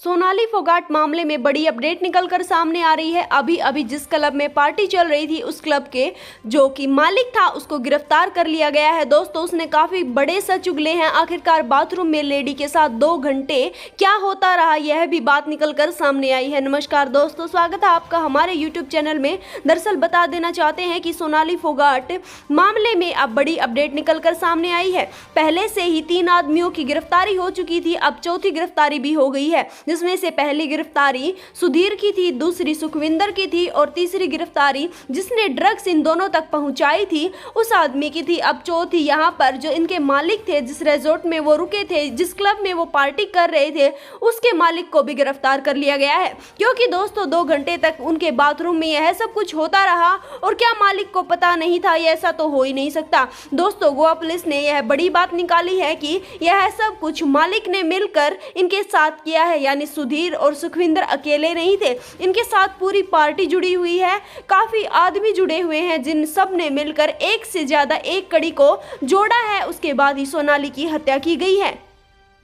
सोनाली फोगाट मामले में बड़ी अपडेट निकलकर सामने आ रही है। अभी अभी जिस क्लब में पार्टी चल रही थी उस क्लब के जो कि मालिक था उसको गिरफ्तार कर लिया गया है। दोस्तों उसने काफी बड़े सच उगले हैं। आखिरकार बाथरूम में लेडी के साथ 2 घंटे क्या होता रहा, यह भी बात निकलकर सामने आई है। नमस्कार दोस्तों, स्वागत है आपका हमारे यूट्यूब चैनल में। दरअसल बता देना चाहते हैं कि सोनाली फोगाट मामले में अब बड़ी अपडेट निकलकर सामने आई है। पहले से ही 3 आदमियों की गिरफ्तारी हो चुकी थी, अब चौथी गिरफ्तारी भी हो गई है, जिसमें से पहली गिरफ्तारी सुधीर की थी, दूसरी सुखविंदर की थी और तीसरी गिरफ्तारी जिसने ड्रग्स इन दोनों तक पहुंचाई थी उस आदमी की थी। अब चौथी यहाँ पर जो इनके मालिक थे, जिस रिजॉर्ट में वो रुके थे, जिस क्लब में वो पार्टी कर रहे थे, उसके मालिक को भी गिरफ्तार कर लिया गया है। क्योंकि दोस्तों 2 घंटे तक उनके बाथरूम में यह सब कुछ होता रहा और क्या मालिक को पता नहीं था? ये ऐसा तो हो ही नहीं सकता। दोस्तों गोवा पुलिस ने यह बड़ी बात निकाली है कि यह सब कुछ मालिक ने मिलकर इनके साथ किया है, यानी सुधीर और सुखविंदर अकेले नहीं थे, इनके साथ पूरी पार्टी जुड़ी हुई है, काफी आदमी जुड़े हुए हैं जिन सब ने मिलकर एक से ज्यादा एक कड़ी को जोड़ा है। उसके बाद ही सोनाली की हत्या की गई है।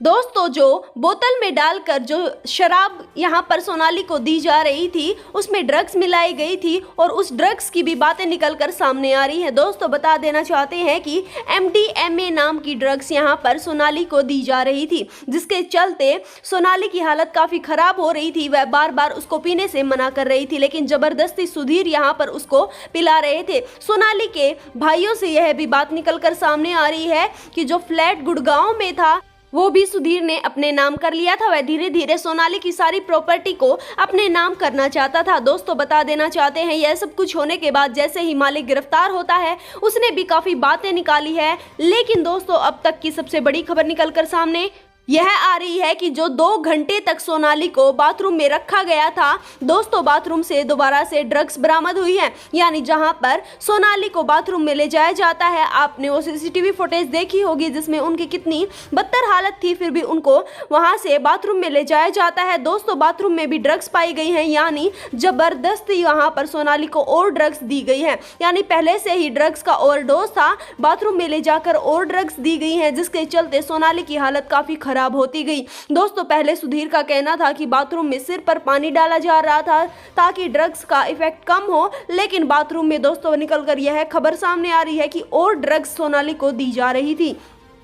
दोस्तों जो बोतल में डालकर जो शराब यहाँ पर सोनाली को दी जा रही थी उसमें ड्रग्स मिलाई गई थी और उस ड्रग्स की भी बातें निकलकर सामने आ रही हैं। दोस्तों बता देना चाहते हैं कि MDMA नाम की ड्रग्स यहाँ पर सोनाली को दी जा रही थी, जिसके चलते सोनाली की हालत काफ़ी ख़राब हो रही थी। वह बार बार उसको पीने से मना कर रही थी, लेकिन ज़बरदस्ती सुधीर यहाँ पर उसको पिला रहे थे। सोनाली के भाइयों से यह भी बात निकलकर सामने आ रही है कि जो फ्लैट गुड़गांव में था वो भी सुधीर ने अपने नाम कर लिया था। वह धीरे धीरे सोनाली की सारी प्रॉपर्टी को अपने नाम करना चाहता था। दोस्तों बता देना चाहते हैं यह सब कुछ होने के बाद जैसे ही मालिक गिरफ्तार होता है उसने भी काफ़ी बातें निकाली है। लेकिन दोस्तों अब तक की सबसे बड़ी खबर निकलकर सामने यह आ रही है कि जो 2 घंटे तक सोनाली को बाथरूम में रखा गया था, दोस्तों बाथरूम से दोबारा से ड्रग्स बरामद हुई है। यानी जहां पर सोनाली को बाथरूम में ले जाया जाता है, आपने वो CCTV फुटेज देखी होगी जिसमें उनकी कितनी बदतर हालत थी, फिर भी उनको वहां से बाथरूम में ले जाया जाता है। दोस्तों बाथरूम में भी ड्रग्स पाई गई हैं, यानी जबरदस्ती वहां पर सोनाली को और ड्रग्स दी गई है। यानी पहले से ही ड्रग्स का ओवरडोज था, बाथरूम में ले जाकर और ड्रग्स दी गई हैं, जिसके चलते सोनाली की हालत काफी खराब होती गई। दोस्तों पहले सुधीर का कहना था कि बाथरूम में सिर पर पानी डाला जा रहा था ताकि ड्रग्स का इफेक्ट कम हो, लेकिन बाथरूम में दोस्तों निकलकर यह खबर सामने आ रही है कि और ड्रग्स सोनाली को दी जा रही थी,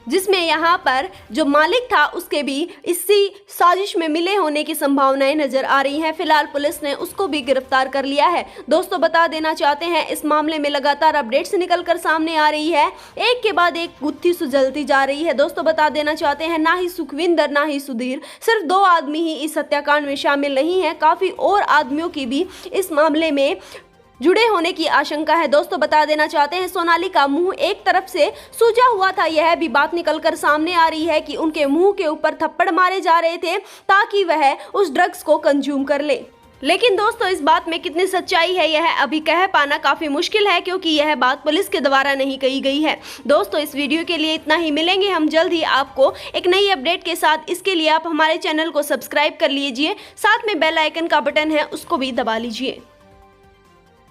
जिसमें यहाँ पर जो मालिक था उसके भी इसी साजिश में मिले होने की संभावनाएं नजर आ रही हैं। फिलहाल पुलिस ने उसको भी गिरफ्तार कर लिया है। दोस्तों बता देना चाहते हैं इस मामले में लगातार अपडेट्स निकलकर सामने आ रही है, एक के बाद एक गुत्थी सुलझती जा रही है। दोस्तों बता देना चाहते हैं ना ही सुखविंदर ना ही सुधीर, सिर्फ 2 आदमी ही इस हत्याकांड में शामिल नहीं है, काफी और आदमियों की भी इस मामले में जुड़े होने की आशंका है। दोस्तों बता देना चाहते हैं सोनाली का मुंह एक तरफ से सूजा हुआ था, यह भी बात निकलकर सामने आ रही है कि उनके मुंह के ऊपर थप्पड़ मारे जा रहे थे ताकि वह उस ड्रग्स को कंज्यूम कर ले। लेकिन दोस्तों इस बात में कितनी सच्चाई है यह अभी कह पाना काफी मुश्किल है, क्योंकि यह बात पुलिस के द्वारा नहीं कही गई है। दोस्तों इस वीडियो के लिए इतना ही, मिलेंगे हम जल्द ही आपको एक नई अपडेट के साथ। इसके लिए आप हमारे चैनल को सब्सक्राइब कर लीजिए, साथ में बेल आइकन का बटन है उसको भी दबा लीजिए।